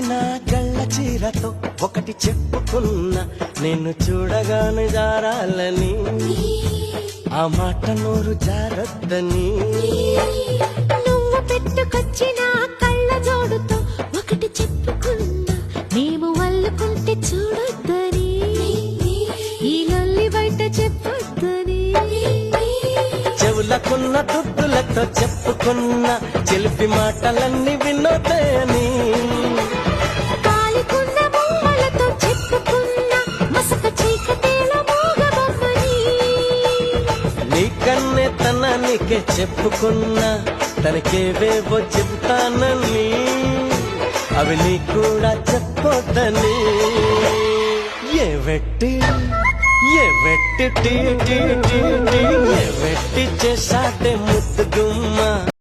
నా గళ్ళ చీరతో ఒకటి చెప్పుకున్నా, నేను చూడగానే జారాలని, ఆ మాట నోరు జారద్దని. నువ్వు పెట్టుకొచ్చిన కళ్ళ జోడుతో ఒకటి చెప్పుకున్నా, మేము వల్లుకుంటే చూడొద్దని, ఈ లొల్లి బయట చెప్పొద్దని. చెవులకున్న దుద్దులతో చెప్పుకున్న చెలిపి మాటలన్నీ వినోదని. కాలికున్న బొమ్మలతో చెప్పుకున్న మసక చీకటేలో మూగబొమ్మని. నీకన్నే తనానికే చెప్పుకున్నా, తనకేవేవో చెబుతానని, అవి నీ కూడా చెప్పొద్దని. ఏ వెట్టి చేసాటే ముద్దు గుమ్మ.